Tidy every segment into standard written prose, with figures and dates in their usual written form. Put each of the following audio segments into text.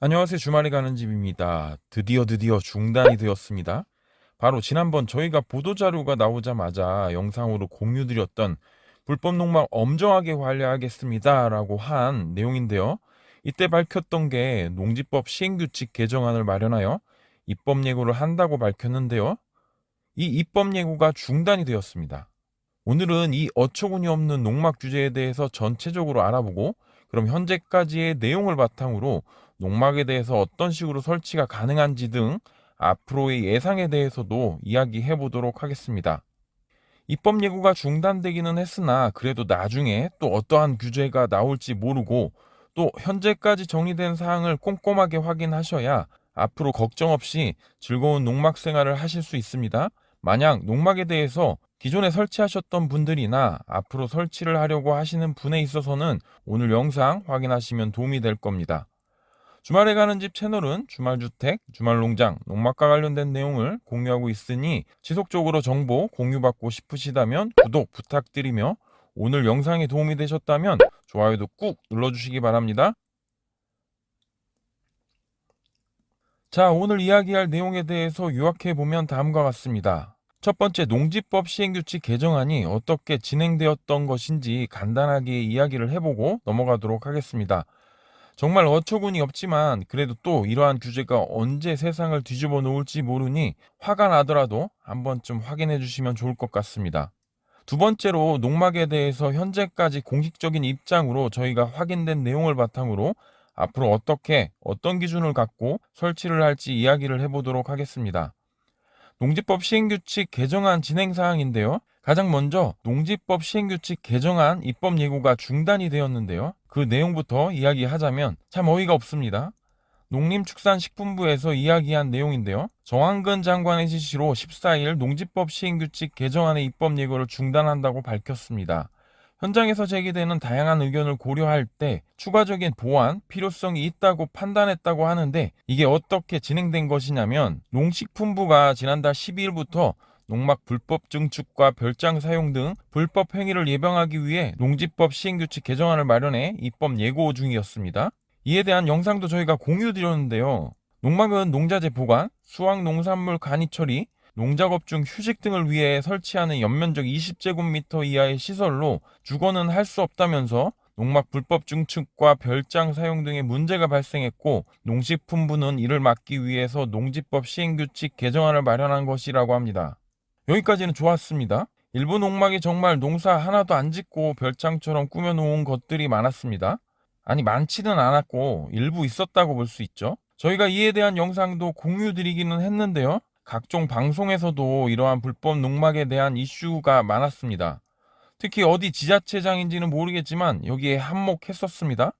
안녕하세요. 주말에 가는 집입니다. 드디어 중단이 되었습니다. 바로 지난번 저희가 보도자료가 나오자마자 영상으로 공유드렸던 불법 농막 엄정하게 관리하겠습니다 라고 한 내용인데요. 이때 밝혔던 게 농지법 시행규칙 개정안을 마련하여 입법 예고를 한다고 밝혔는데요. 이 입법 예고가 중단이 되었습니다. 오늘은 이 어처구니 없는 농막 규제에 대해서 전체적으로 알아보고, 그럼 현재까지의 내용을 바탕으로 농막에 대해서 어떤 식으로 설치가 가능한지 등 앞으로의 예상에 대해서도 이야기해 보도록 하겠습니다. 입법 예고가 중단되기는 했으나 그래도 나중에 또 어떠한 규제가 나올지 모르고, 또 현재까지 정리된 사항을 꼼꼼하게 확인하셔야 앞으로 걱정 없이 즐거운 농막 생활을 하실 수 있습니다. 만약 농막에 대해서 기존에 설치하셨던 분들이나 앞으로 설치를 하려고 하시는 분에 있어서는 오늘 영상 확인하시면 도움이 될 겁니다. 주말에 가는 집 채널은 주말주택, 주말농장, 농막과 관련된 내용을 공유하고 있으니 지속적으로 정보 공유받고 싶으시다면 구독 부탁드리며, 오늘 영상이 도움이 되셨다면 좋아요도 꾹 눌러주시기 바랍니다. 자, 오늘 이야기할 내용에 대해서 요약해보면 다음과 같습니다. 첫 번째, 농지법 시행규칙 개정안이 어떻게 진행되었던 것인지 간단하게 이야기를 해보고 넘어가도록 하겠습니다. 정말 어처구니 없지만 그래도 또 이러한 규제가 언제 세상을 뒤집어 놓을지 모르니 화가 나더라도 한 번쯤 확인해 주시면 좋을 것 같습니다. 두 번째로, 농막에 대해서 현재까지 공식적인 입장으로 저희가 확인된 내용을 바탕으로 앞으로 어떤 기준을 갖고 설치를 할지 이야기를 해보도록 하겠습니다. 농지법 시행규칙 개정안 진행 사항인데요. 가장 먼저 농지법 시행규칙 개정안 입법 예고가 중단이 되었는데요. 그 내용부터 이야기하자면 참 어이가 없습니다. 농림축산식품부에서 이야기한 내용인데요. 정황근 장관의 지시로 14일 농지법 시행규칙 개정안의 입법 예고를 중단한다고 밝혔습니다. 현장에서 제기되는 다양한 의견을 고려할 때 추가적인 보완 필요성이 있다고 판단했다고 하는데, 이게 어떻게 진행된 것이냐면 농식품부가 지난달 12일부터 농막 불법 증축과 별장 사용 등 불법 행위를 예방하기 위해 농지법 시행규칙 개정안을 마련해 입법 예고 중이었습니다. 이에 대한 영상도 저희가 공유 드렸는데요. 농막은 농자재 보관, 수확 농산물 간이 처리, 농작업 중 휴식 등을 위해 설치하는 연면적 20제곱미터 이하의 시설로 주거는 할 수 없다면서 농막 불법 증축과 별장 사용 등의 문제가 발생했고, 농식품부는 이를 막기 위해서 농지법 시행규칙 개정안을 마련한 것이라고 합니다. 여기까지는 좋았습니다. 일부 농막이 정말 농사 하나도 안 짓고 별장처럼 꾸며놓은 것들이 많았습니다. 아니, 많지는 않았고 일부 있었다고 볼 수 있죠. 저희가 이에 대한 영상도 공유 드리기는 했는데요. 각종 방송에서도 이러한 불법 농막에 대한 이슈가 많았습니다. 특히 어디 지자체장인지는 모르겠지만 여기에 한몫했었습니다.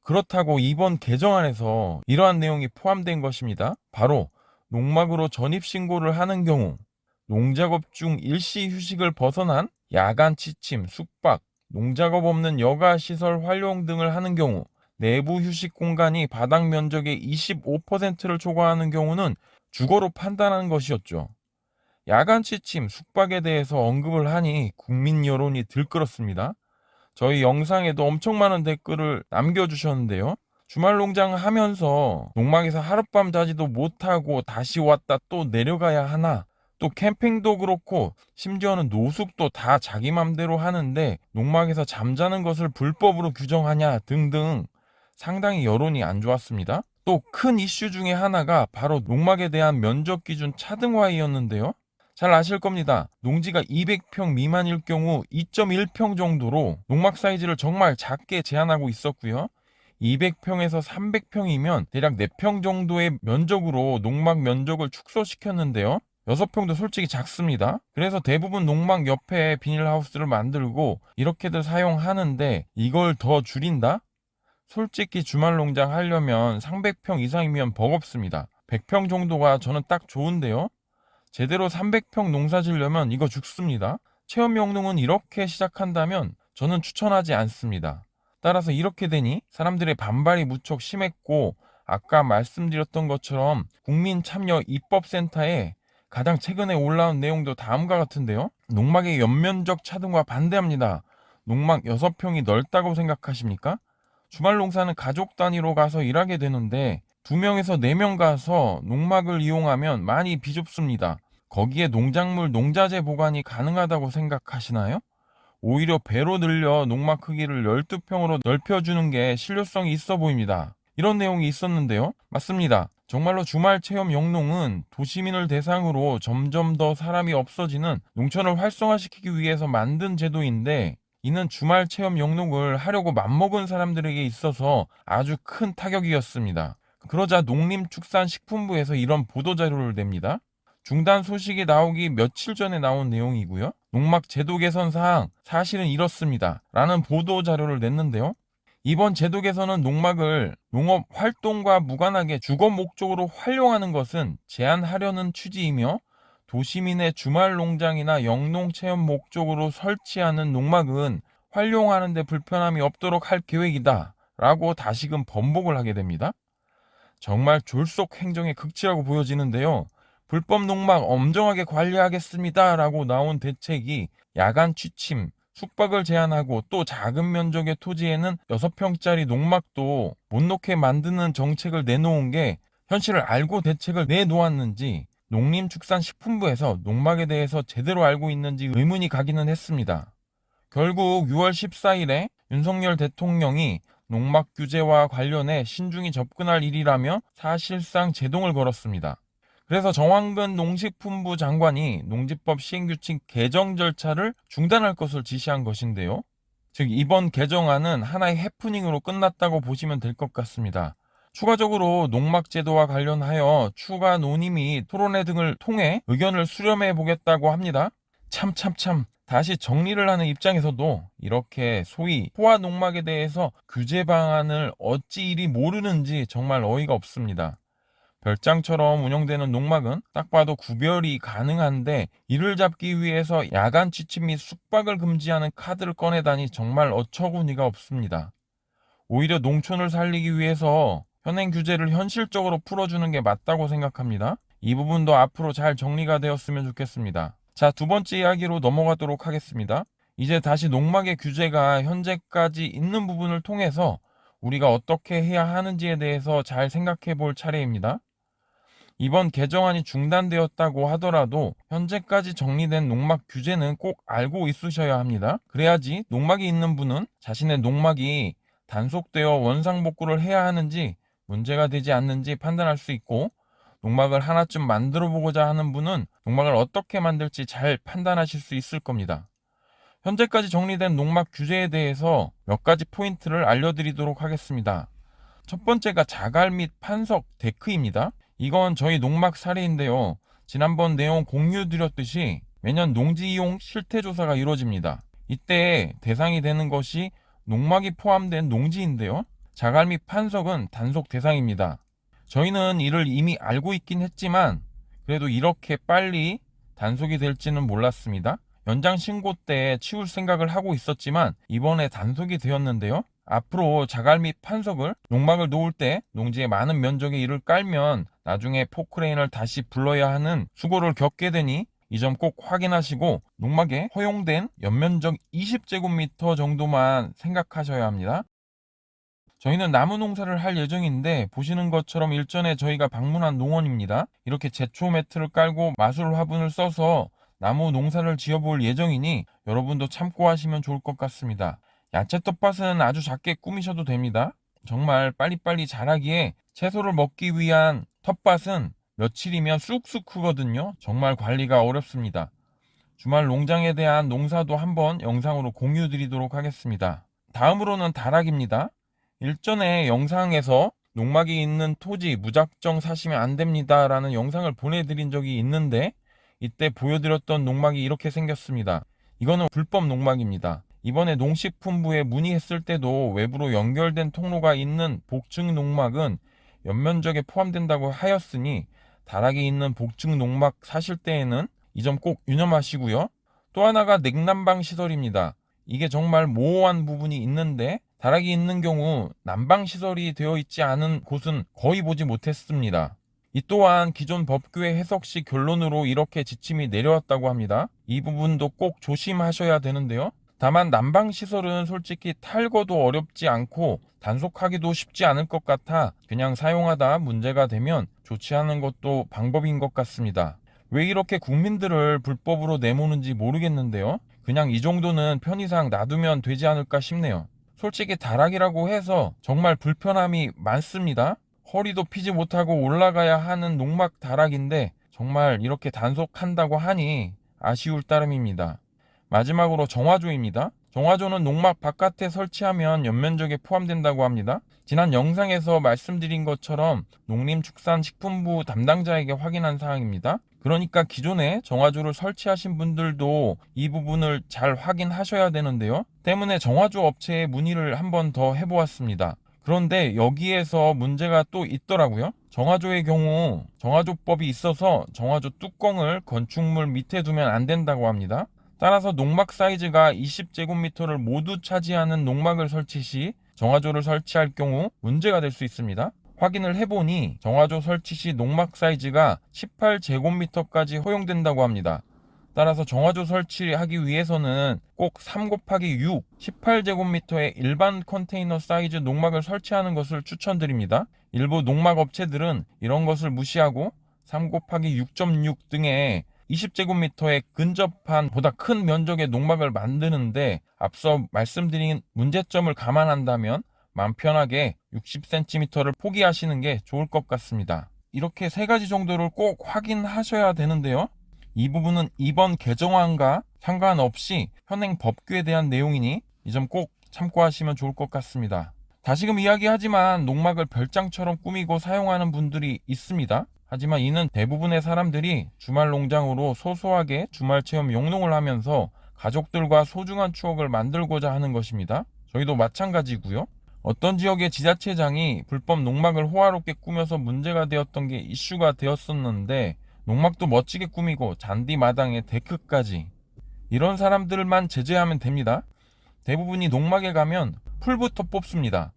그렇다고 이번 개정안에서 이러한 내용이 포함된 것입니다. 바로 농막으로 전입신고를 하는 경우, 농작업 중 일시 휴식을 벗어난 야간 취침, 숙박, 농작업 없는 여가시설 활용 등을 하는 경우, 내부 휴식 공간이 바닥 면적의 25%를 초과하는 경우는 주거로 판단하는 것이었죠. 야간 취침, 숙박에 대해서 언급을 하니 국민 여론이 들끓었습니다. 저희 영상에도 엄청 많은 댓글을 남겨주셨는데요. 주말 농장 하면서 농막에서 하룻밤 자지도 못하고 다시 왔다 또 내려가야 하나, 또 캠핑도 그렇고 심지어는 노숙도 다 자기 맘대로 하는데 농막에서 잠자는 것을 불법으로 규정하냐 등등 상당히 여론이 안 좋았습니다. 또 큰 이슈 중에 하나가 바로 농막에 대한 면적 기준 차등화이었는데요. 잘 아실 겁니다. 농지가 200평 미만일 경우 2.1평 정도로 농막 사이즈를 정말 작게 제한하고 있었고요. 200평에서 300평이면 대략 4평 정도의 면적으로 농막 면적을 축소시켰는데요. 6평도 솔직히 작습니다. 그래서 대부분 농막 옆에 비닐하우스를 만들고 이렇게들 사용하는데, 이걸 더 줄인다? 솔직히 주말 농장 하려면 300평 이상이면 버겁습니다. 100평 정도가 저는 딱 좋은데요. 제대로 300평 농사 지려면 이거 죽습니다. 체험 영농은 이렇게 시작한다면 저는 추천하지 않습니다. 따라서 이렇게 되니 사람들의 반발이 무척 심했고, 아까 말씀드렸던 것처럼 국민참여 입법센터에 가장 최근에 올라온 내용도 다음과 같은데요. 농막의 연면적 차등과 반대합니다. 농막 6평이 넓다고 생각하십니까? 주말 농사는 가족 단위로 가서 일하게 되는데 2명에서 4명 가서 농막을 이용하면 많이 비좁습니다. 거기에 농작물 농자재 보관이 가능하다고 생각하시나요? 오히려 배로 늘려 농막 크기를 12평으로 넓혀주는 게 실효성이 있어 보입니다. 이런 내용이 있었는데요. 맞습니다. 정말로 주말 체험 영농은 도시민을 대상으로 점점 더 사람이 없어지는 농촌을 활성화시키기 위해서 만든 제도인데, 이는 주말 체험 영농을 하려고 맘먹은 사람들에게 있어서 아주 큰 타격이었습니다. 그러자 농림축산식품부에서 이런 보도자료를 냅니다. 중단 소식이 나오기 며칠 전에 나온 내용이고요. 농막 제도 개선 사항 사실은 이렇습니다 라는 보도 자료를 냈는데요. 이번 제도 개선은 농막을 농업 활동과 무관하게 주거 목적으로 활용하는 것은 제한하려는 취지이며, 도시민의 주말 농장이나 영농 체험 목적으로 설치하는 농막은 활용하는 데 불편함이 없도록 할 계획이다 라고 다시금 번복을 하게 됩니다. 정말 졸속 행정의 극치라고 보여지는데요. 불법 농막 엄정하게 관리하겠습니다 라고 나온 대책이 야간 취침, 숙박을 제한하고 또 작은 면적의 토지에는 6평짜리 농막도 못 놓게 만드는 정책을 내놓은 게 현실을 알고 대책을 내놓았는지 농림축산식품부에서 농막에 대해서 제대로 알고 있는지 의문이 가기는 했습니다. 결국 6월 14일에 윤석열 대통령이 농막 규제와 관련해 신중히 접근할 일이라며 사실상 제동을 걸었습니다. 그래서 정황근 농식품부 장관이 농지법 시행규칙 개정 절차를 중단할 것을 지시한 것인데요. 즉 이번 개정안은 하나의 해프닝으로 끝났다고 보시면 될 것 같습니다. 추가적으로 농막제도와 관련하여 추가 논의 및 토론회 등을 통해 의견을 수렴해 보겠다고 합니다. 참 다시 정리를 하는 입장에서도 이렇게 소위 포화 농막에 대해서 규제 방안을 어찌 이리 모르는지 정말 어이가 없습니다. 별장처럼 운영되는 농막은 딱 봐도 구별이 가능한데, 이를 잡기 위해서 야간 취침 및 숙박을 금지하는 카드를 꺼내다니 정말 어처구니가 없습니다. 오히려 농촌을 살리기 위해서 현행 규제를 현실적으로 풀어주는 게 맞다고 생각합니다. 이 부분도 앞으로 잘 정리가 되었으면 좋겠습니다. 자, 2번째 이야기로 넘어가도록 하겠습니다. 이제 다시 농막의 규제가 현재까지 있는 부분을 통해서 우리가 어떻게 해야 하는지에 대해서 잘 생각해 볼 차례입니다. 이번 개정안이 중단되었다고 하더라도 현재까지 정리된 농막 규제는 꼭 알고 있으셔야 합니다. 그래야지 농막이 있는 분은 자신의 농막이 단속되어 원상복구를 해야 하는지 문제가 되지 않는지 판단할 수 있고, 농막을 하나쯤 만들어 보고자 하는 분은 농막을 어떻게 만들지 잘 판단하실 수 있을 겁니다. 현재까지 정리된 농막 규제에 대해서 몇 가지 포인트를 알려드리도록 하겠습니다. 첫 번째가 자갈 및 판석, 데크입니다. 이건 저희 농막 사례인데요. 지난번 내용 공유드렸듯이 매년 농지 이용 실태조사가 이루어집니다. 이때 대상이 되는 것이 농막이 포함된 농지인데요. 자갈 및 판석은 단속 대상입니다. 저희는 이를 이미 알고 있긴 했지만 그래도 이렇게 빨리 단속이 될지는 몰랐습니다. 연장 신고 때 치울 생각을 하고 있었지만 이번에 단속이 되었는데요. 앞으로 자갈 및 판석을 농막을 놓을 때 농지의 많은 면적에 이를 깔면 나중에 포크레인을 다시 불러야 하는 수고를 겪게 되니 이 점 꼭 확인하시고 농막에 허용된 연면적 20제곱미터 정도만 생각하셔야 합니다. 저희는 나무 농사를 할 예정인데 보시는 것처럼 일전에 저희가 방문한 농원입니다. 이렇게 제초 매트를 깔고 마술 화분을 써서 나무 농사를 지어볼 예정이니 여러분도 참고하시면 좋을 것 같습니다. 야채 텃밭은 아주 작게 꾸미셔도 됩니다. 정말 빨리빨리 자라기에 채소를 먹기 위한 텃밭은 며칠이면 쑥쑥 크거든요. 정말 관리가 어렵습니다. 주말 농장에 대한 농사도 한번 영상으로 공유 드리도록 하겠습니다. 다음으로는 다락입니다. 일전에 영상에서 농막이 있는 토지 무작정 사시면 안 됩니다 라는 영상을 보내드린 적이 있는데, 이때 보여드렸던 농막이 이렇게 생겼습니다. 이거는 불법 농막입니다. 이번에 농식품부에 문의했을 때도 외부로 연결된 통로가 있는 복층 농막은 연면적에 포함된다고 하였으니 다락이 있는 복층 농막 사실 때에는 이 점 꼭 유념하시고요. 또 하나가 냉난방 시설입니다. 이게 정말 모호한 부분이 있는데 다락이 있는 경우 난방 시설이 되어 있지 않은 곳은 거의 보지 못했습니다. 이 또한 기존 법규의 해석 시 결론으로 이렇게 지침이 내려왔다고 합니다. 이 부분도 꼭 조심하셔야 되는데요. 다만 난방시설은 솔직히 탈거도 어렵지 않고 단속하기도 쉽지 않을 것 같아 그냥 사용하다 문제가 되면 조치하는 것도 방법인 것 같습니다. 왜 이렇게 국민들을 불법으로 내모는지 모르겠는데요. 그냥 이 정도는 편의상 놔두면 되지 않을까 싶네요. 솔직히 다락이라고 해서 정말 불편함이 많습니다. 허리도 피지 못하고 올라가야 하는 농막 다락인데 정말 이렇게 단속한다고 하니 아쉬울 따름입니다. 마지막으로 정화조입니다. 정화조는 농막 바깥에 설치하면 연면적에 포함된다고 합니다. 지난 영상에서 말씀드린 것처럼 농림축산식품부 담당자에게 확인한 사항입니다. 그러니까 기존에 정화조를 설치하신 분들도 이 부분을 잘 확인하셔야 되는데요. 때문에 정화조 업체에 문의를 한번 더 해보았습니다. 그런데 여기에서 문제가 또 있더라고요. 정화조의 경우 정화조법이 있어서 정화조 뚜껑을 건축물 밑에 두면 안 된다고 합니다. 따라서 농막 사이즈가 20제곱미터를 모두 차지하는 농막을 설치 시 정화조를 설치할 경우 문제가 될 수 있습니다. 확인을 해보니 정화조 설치 시 농막 사이즈가 18제곱미터까지 허용된다고 합니다. 따라서 정화조 설치하기 위해서는 꼭 3/6, 18제곱미터의 일반 컨테이너 사이즈 농막을 설치하는 것을 추천드립니다. 일부 농막 업체들은 이런 것을 무시하고 3/6.6 등의 20제곱미터에 근접한 보다 큰 면적의 농막을 만드는데 앞서 말씀드린 문제점을 감안한다면 마음 편하게 60cm를 포기하시는 게 좋을 것 같습니다. 이렇게 세 가지 정도를 꼭 확인하셔야 되는데요. 이 부분은 이번 개정안과 상관없이 현행 법규에 대한 내용이니 이 점 꼭 참고하시면 좋을 것 같습니다. 다시금 이야기하지만 농막을 별장처럼 꾸미고 사용하는 분들이 있습니다. 하지만 이는 대부분의 사람들이 주말 농장으로 소소하게 주말 체험 영농을 하면서 가족들과 소중한 추억을 만들고자 하는 것입니다. 저희도 마찬가지고요. 어떤 지역의 지자체장이 불법 농막을 호화롭게 꾸며서 문제가 되었던 게 이슈가 되었었는데 농막도 멋지게 꾸미고 잔디 마당에 데크까지 이런 사람들만 제재하면 됩니다. 대부분이 농막에 가면 풀부터 뽑습니다.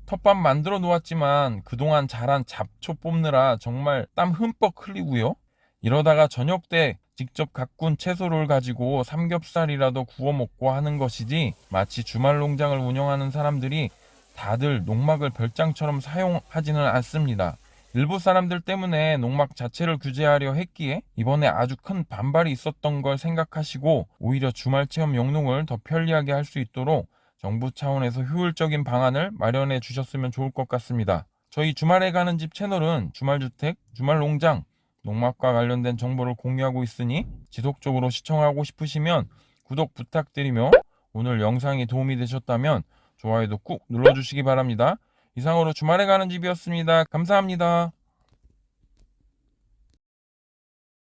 텃밭 만들어 놓았지만 그동안 자란 잡초 뽑느라 정말 땀 흠뻑 흘리고요. 이러다가 저녁 때 직접 가꾼 채소를 가지고 삼겹살이라도 구워 먹고 하는 것이지 마치 주말 농장을 운영하는 사람들이 다들 농막을 별장처럼 사용하지는 않습니다. 일부 사람들 때문에 농막 자체를 규제하려 했기에 이번에 아주 큰 반발이 있었던 걸 생각하시고 오히려 주말 체험 영농을 더 편리하게 할 수 있도록 정부 차원에서 효율적인 방안을 마련해 주셨으면 좋을 것 같습니다. 저희 주말에 가는 집 채널은 주말주택, 주말농장, 농막과 관련된 정보를 공유하고 있으니 지속적으로 시청하고 싶으시면 구독 부탁드리며 오늘 영상이 도움이 되셨다면 좋아요도 꾹 눌러주시기 바랍니다. 이상으로 주말에 가는 집이었습니다. 감사합니다.